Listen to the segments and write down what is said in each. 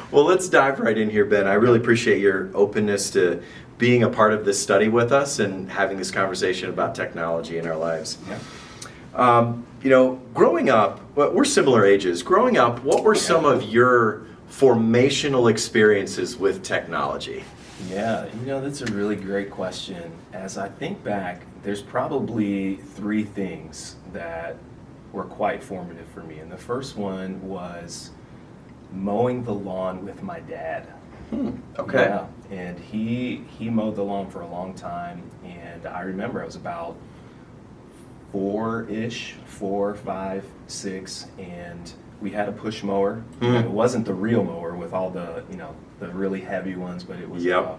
Well, let's dive right in here, Ben. I really appreciate your openness to being a part of this study with us and having this conversation about technology in our lives. Yeah. Growing up, well, we're similar ages. Growing up, what were some of your formational experiences with technology? Yeah, that's a really great question. As I think back, there's probably three things that were quite formative for me. And the first one was mowing the lawn with my dad. Okay. Yeah, and he mowed the lawn for a long time, and I remember I was about 4, 5, 6, and we had a push mower. It wasn't the real mower with all the the really heavy ones, but it was a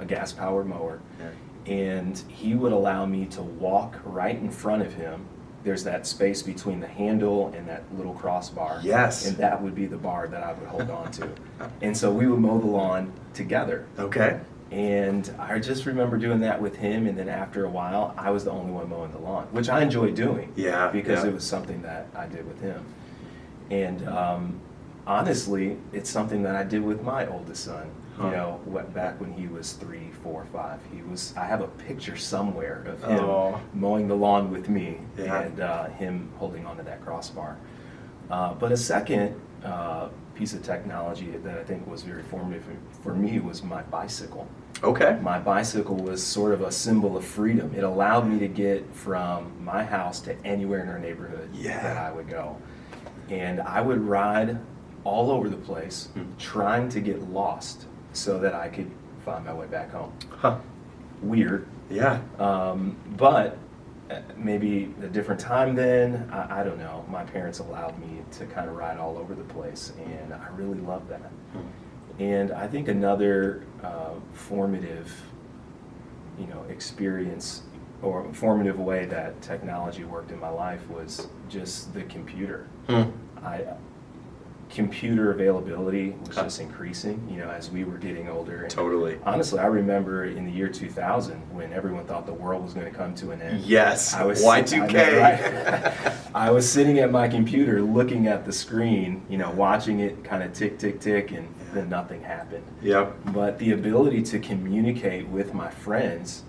gas powered mower. Yeah. And he would allow me to walk right in front of him. There's that space between the handle and that little crossbar. Yes. And that would be the bar that I would hold on to. And so we would mow the lawn together. Okay. And I just remember doing that with him, and then after a while, I was the only one mowing the lawn, which I enjoyed doing. Yeah. Because it was something that I did with him. And honestly, it's something that I did with my oldest son. Back when he was 3, 4, 5, I have a picture somewhere of him mowing the lawn with me and him holding onto that crossbar. But a second piece of technology that I think was very formative for me was my bicycle. Okay. My bicycle was sort of a symbol of freedom. It allowed me to get from my house to anywhere in our neighborhood that I would go. And I would ride all over the place trying to get lost so that I could find my way back home. Huh. Weird. Yeah. But maybe a different time then, I don't know. My parents allowed me to kind of ride all over the place, and I really loved that. And I think another formative, experience or formative way that technology worked in my life was just the computer. Computer availability was just increasing, as we were getting older. And totally. Honestly, I remember in the year 2000 when everyone thought the world was going to come to an end. Yes, Y2K. I was sitting at my computer looking at the screen, watching it kind of tick, tick, tick, and then nothing happened. Yep. But the ability to communicate with my friends,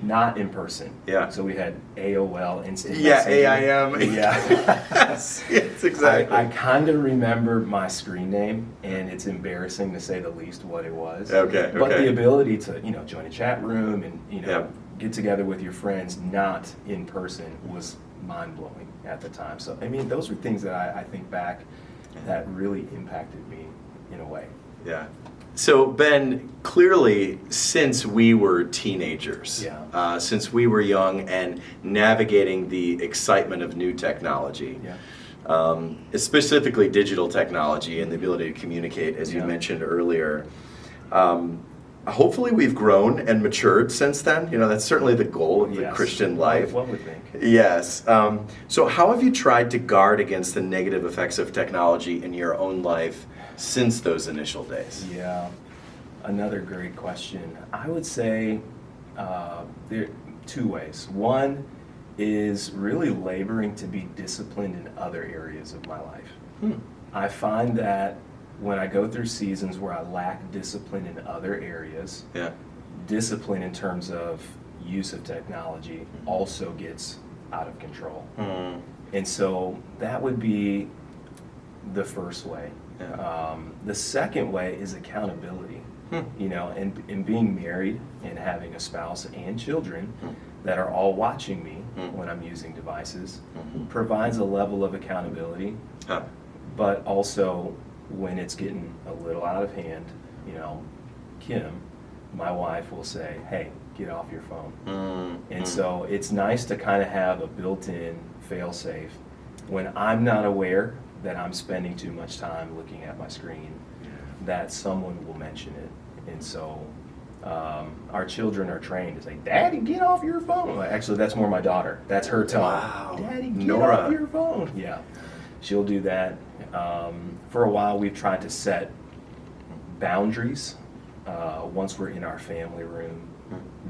not in person. Yeah. So we had AOL, instant Yeah, messaging. AIM. Yeah. Yes, exactly. I kind of remember my screen name, and it's embarrassing to say the least what it was. Okay. But the ability to, join a chat room and, Yep. get together with your friends, not in person, was mind-blowing at the time. So, those were things that I think back that really impacted me in a way. Yeah. So, Ben, clearly, since we were teenagers, since we were young and navigating the excitement of new technology, specifically digital technology and the ability to communicate, as you mentioned earlier, hopefully we've grown and matured since then. That's certainly the goal of the Christian life. One would think. Yes. So how have you tried to guard against the negative effects of technology in your own life since those initial days? Yeah, another great question. I would say there are 2 ways. One is really laboring to be disciplined in other areas of my life. I find that when I go through seasons where I lack discipline in other areas, discipline in terms of use of technology also gets out of control. And so that would be the first way. The second way is accountability. And being married and having a spouse and children that are all watching me when I'm using devices provides a level of accountability, but also when it's getting a little out of hand, Kim, my wife, will say, hey, get off your phone. And so it's nice to kind of have a built-in fail-safe when I'm not aware that I'm spending too much time looking at my screen, that someone will mention it. And so our children are trained to say, Daddy, get off your phone. Well, actually, that's more my daughter. That's her tone. Wow. Daddy, get Nora. off your phone. Yeah, she'll do that. For a while, we've tried to set boundaries. Once we're in our family room,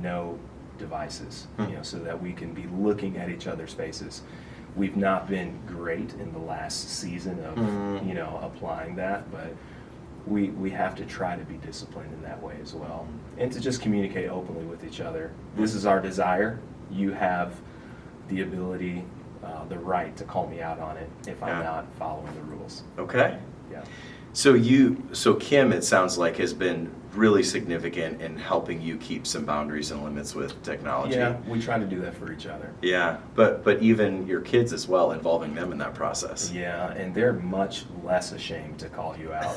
no devices, so that we can be looking at each other's faces. We've not been great in the last season of, applying that, but we have to try to be disciplined in that way as well, and to just communicate openly with each other. This is our desire. You have the ability, the right to call me out on it if I'm not following the rules. Okay. Yeah. So Kim, it sounds like, has been really significant in helping you keep some boundaries and limits with technology. Yeah, we try to do that for each other. Yeah, but even your kids as well, involving them in that process. Yeah, and they're much less ashamed to call you out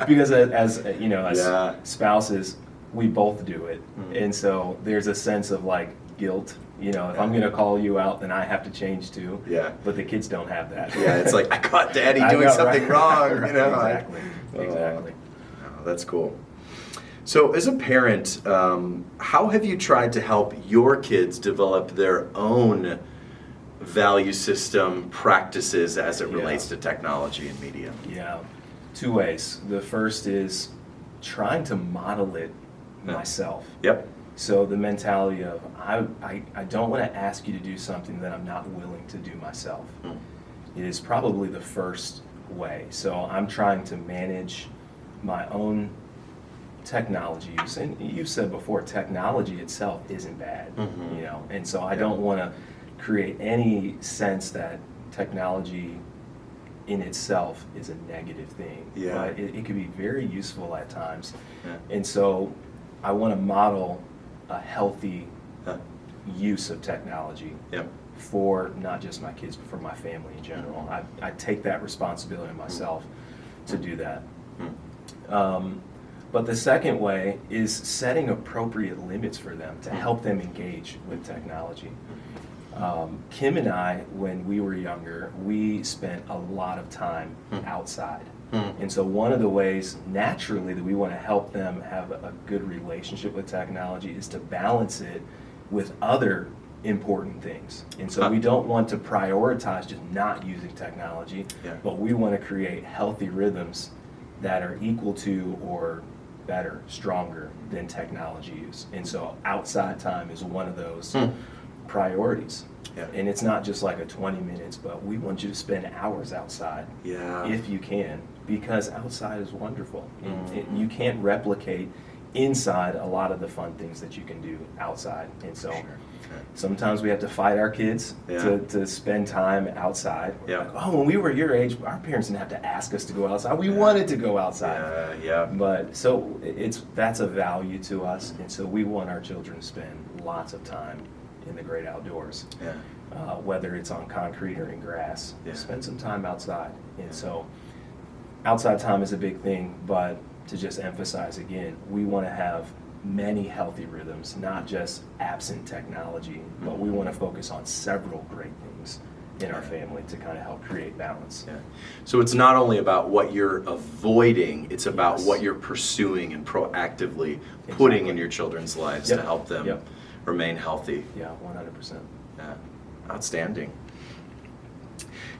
because as you know, as spouses, we both do it, and so there's a sense of like guilt. You know, if I'm going to call you out, then I have to change too. Yeah. But the kids don't have that. Yeah, it's like, I caught Daddy doing something wrong. Right, you know, exactly. Oh, that's cool. So, as a parent, how have you tried to help your kids develop their own value system practices as it relates to technology and media? Yeah, two ways. The first is trying to model it myself. Yep. So the mentality of, I don't want to ask you to do something that I'm not willing to do myself is probably the first way. So I'm trying to manage my own technology use. And you said before, technology itself isn't bad, you know, and so I don't want to create any sense that technology in itself is a negative thing. Yeah. But it can be very useful at times. Yeah. And so I want to model a healthy use of technology for not just my kids, but for my family in general. I take that responsibility on myself to do that. But the second way is setting appropriate limits for them to help them engage with technology. Kim and I, when we were younger, we spent a lot of time outside. And so one of the ways naturally that we want to help them have a good relationship with technology is to balance it with other important things. And so we don't want to prioritize just not using technology, but we want to create healthy rhythms that are equal to or better, stronger than technology use. And so outside time is one of those priorities. Yeah. And it's not just like a 20 minutes, but we want you to spend hours outside if you can, because outside is wonderful. And you can't replicate inside a lot of the fun things that you can do outside. And so sometimes we have to fight our kids to spend time outside. Like, oh, when we were your age, our parents didn't have to ask us to go outside. We wanted to go outside. But so that's a value to us. And so we want our children to spend lots of time in the great outdoors, whether it's on concrete or in grass. Spend some time outside. And so outside time is a big thing, but to just emphasize again, we want to have many healthy rhythms, not just absent technology, but we want to focus on several great things in our family to kind of help create balance. So it's not only about what you're avoiding, it's about what you're pursuing and proactively putting in your children's lives to help them remain healthy. 100%. Yeah, outstanding.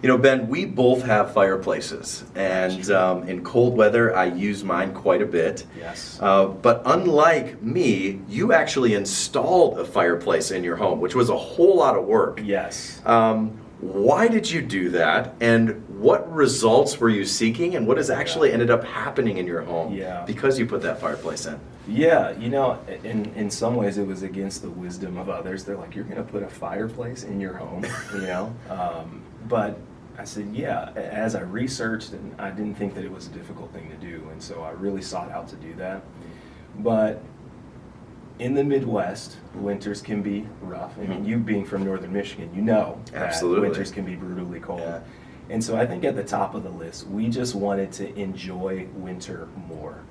You know, Ben, we both have fireplaces, and in cold weather, I use mine quite a bit. Yes. But unlike me, you actually installed a fireplace in your home, which was a whole lot of work. Yes. Why did you do that, and what results were you seeking, and what has actually ended up happening in your home because you put that fireplace in? Yeah, you know, in some ways it was against the wisdom of others. They're like, you're going to put a fireplace in your home, you know? But I said, as I researched, and I didn't think that it was a difficult thing to do, and so I really sought out to do that. But in the Midwest, winters can be rough. I mean, you being from northern Michigan, you know that winters can be brutally cold. And so I think at the top of the list, we just wanted to enjoy winter more.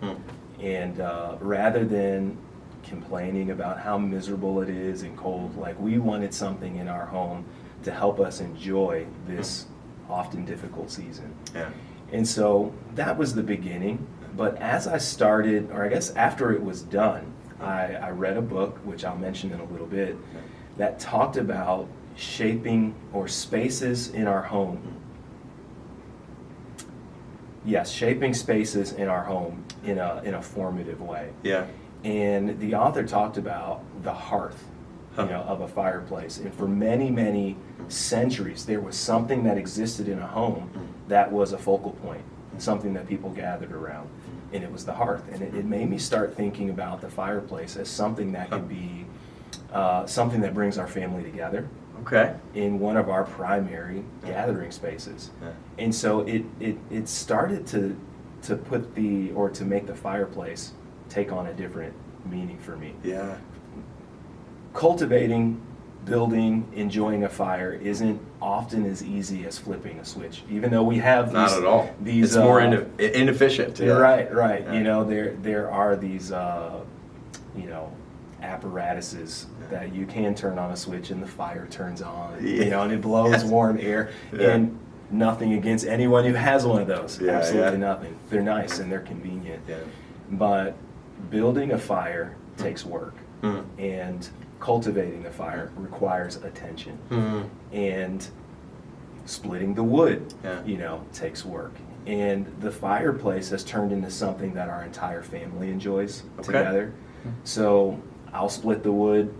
And rather than complaining about how miserable it is and cold, like we wanted something in our home to help us enjoy this often difficult season. And so that was the beginning. But as I started, or I guess after it was done, I read a book, which I'll mention in a little bit, that talked about shaping or spaces in our home. Yes, shaping spaces in our home in a formative way. And the author talked about the hearth, you know, of a fireplace. And for many, many centuries, there was something that existed in a home that was a focal point something that people gathered around, and it was the hearth. And it made me start thinking about the fireplace as something that could be something that brings our family together. Okay. In one of our primary gathering spaces. Yeah. And so it started to put to make the fireplace take on a different meaning for me. Yeah. Cultivating, building, enjoying a fire isn't often as easy as flipping a switch, even though we have these, Not at all. These, it's more inefficient. Yeah. Right. Yeah. You know, there are these apparatuses that you can turn on a switch and the fire turns on, and it blows warm air. Yeah. And nothing against anyone who has one of those. Yeah, Absolutely yeah. nothing. They're nice and they're convenient. Yeah. But building a fire takes work. Mm. And cultivating the fire requires attention. Mm. And splitting the wood, Yeah. takes work. And the fireplace has turned into something that our entire family enjoys together. So I'll split the wood.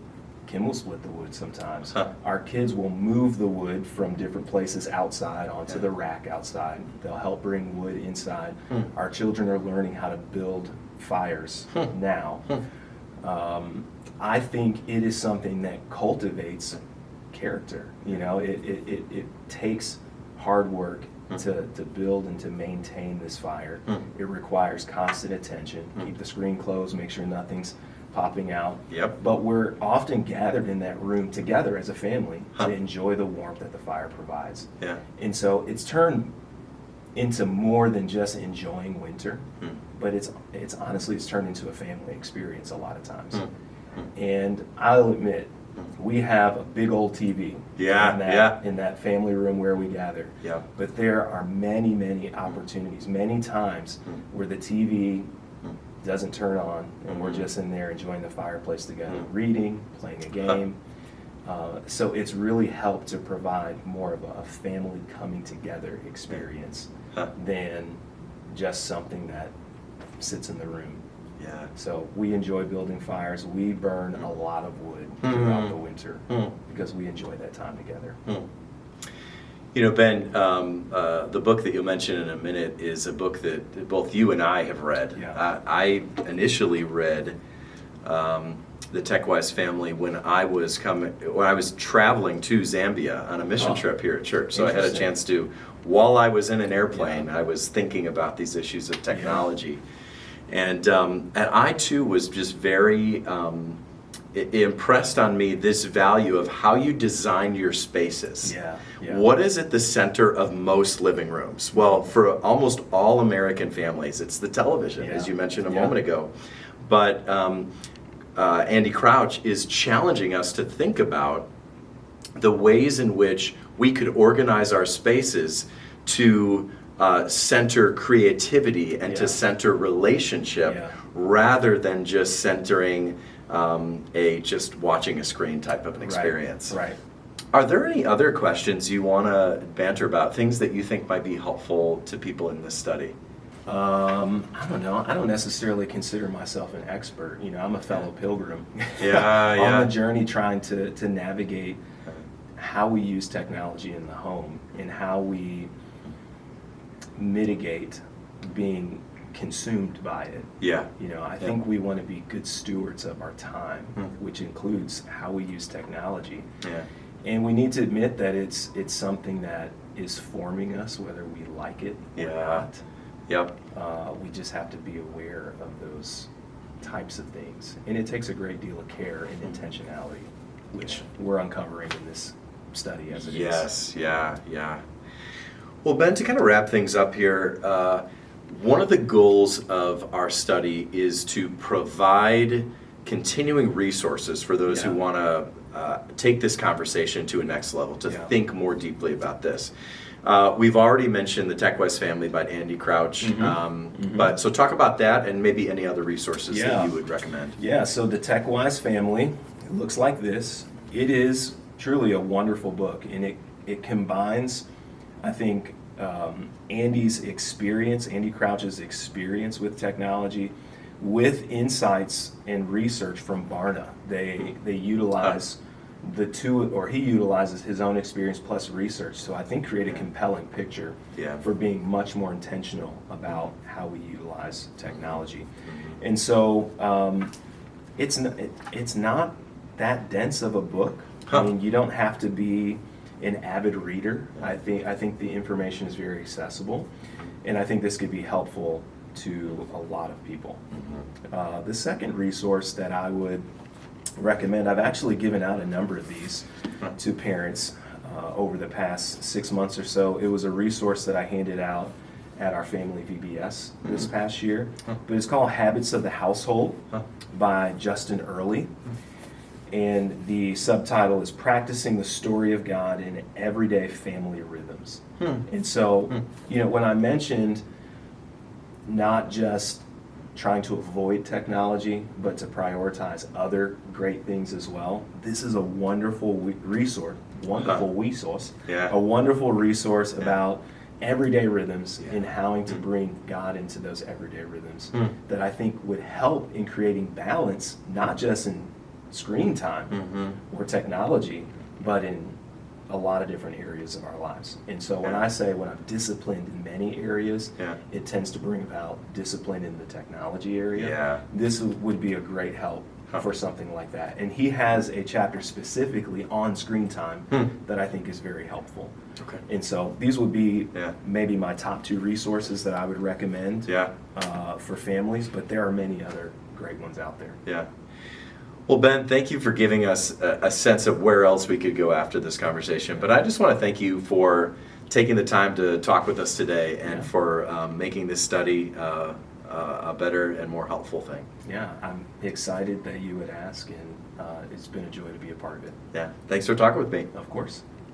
Kim will split the wood sometimes. Huh. Our kids will move the wood from different places outside onto the rack outside. They'll help bring wood inside. Our children are learning how to build fires now. I think it is something that cultivates character. It takes hard work to build and to maintain this fire. It requires constant attention. Keep the screen closed, make sure nothing's popping out. Yep. But we're often gathered in that room together as a family to enjoy the warmth that the fire provides. Yeah. And so it's turned into more than just enjoying winter, but it's honestly turned into a family experience a lot of times. And I'll admit, we have a big old TV in that family room where we gather. Yeah. But there are many, many opportunities, many times where the TV doesn't turn on and we're just in there enjoying the fireplace together, reading, playing a game. So it's really helped to provide more of a family coming together experience than just something that sits in the room. Yeah. So we enjoy building fires. We burn a lot of wood throughout the winter because we enjoy that time together. Ben, the book that you'll mention in a minute is a book that both you and I have read. Yeah. I initially read the Techwise Family when I was traveling to Zambia on a mission trip here at church. So I had a chance to, while I was in an airplane, I was thinking about these issues of technology. And I too was just very it impressed on me this value of how you design your spaces. Yeah. What is at the center of most living rooms? Well, for almost all American families, it's the television, as you mentioned a moment ago. But Andy Crouch is challenging us to think about the ways in which we could organize our spaces to center creativity and to center relationship rather than just centering just watching a screen type of an experience. Right. Are there any other questions you want to banter about, things that you think might be helpful to people in this study? I don't know. I don't necessarily consider myself an expert. I'm a fellow pilgrim on the journey trying to navigate how we use technology in the home and how we mitigate being consumed by it. I think we want to be good stewards of our time, which includes how we use technology. And we need to admit that it's something that is forming us, whether we like it or not. We just have to be aware of those types of things. And it takes a great deal of care and intentionality, which we're uncovering in this study as it is. Well, Ben, to kind of wrap things up here, one of the goals of our study is to provide continuing resources for those who want to take this conversation to a next level, to think more deeply about this. We've already mentioned the Techwise Family by Andy Crouch, but so talk about that and maybe any other resources that you would recommend. So the Techwise Family, it looks like this. It is truly a wonderful book, and it combines, I think, Andy Crouch's experience with technology with insights and research from Barna. They utilize he utilizes his own experience plus research. So I think create a compelling picture Yeah. for being much more intentional about how we utilize technology. Mm-hmm. And so it's not that dense of a book. Huh. I mean, you don't have to be an avid reader. I think the information is very accessible, and I think this could be helpful to a lot of people. Mm-hmm. The second resource that I would recommend, I've actually given out a number of these to parents over the past 6 months or so. It was a resource that I handed out at our family VBS this past year, but it's called Habits of the Household by Justin Earley. And the subtitle is Practicing the Story of God in Everyday Family Rhythms. And so, when I mentioned not just trying to avoid technology, but to prioritize other great things as well, this is a wonderful resource, Yeah. a wonderful resource about everyday rhythms Yeah. and how to bring God into those everyday rhythms that I think would help in creating balance, not just in screen time or technology, but in a lot of different areas of our lives. And so when I say when I'm disciplined in many areas, it tends to bring about discipline in the technology area. Yeah. This would be a great help for something like that. And he has a chapter specifically on screen time that I think is very helpful. Okay. And so these would be maybe my top two resources that I would recommend for families, but there are many other great ones out there. Yeah. Well, Ben, thank you for giving us a sense of where else we could go after this conversation. But I just want to thank you for taking the time to talk with us today and for making this study a better and more helpful thing. Yeah, I'm excited that you would ask, and it's been a joy to be a part of it. Yeah. Thanks for talking with me. Of course.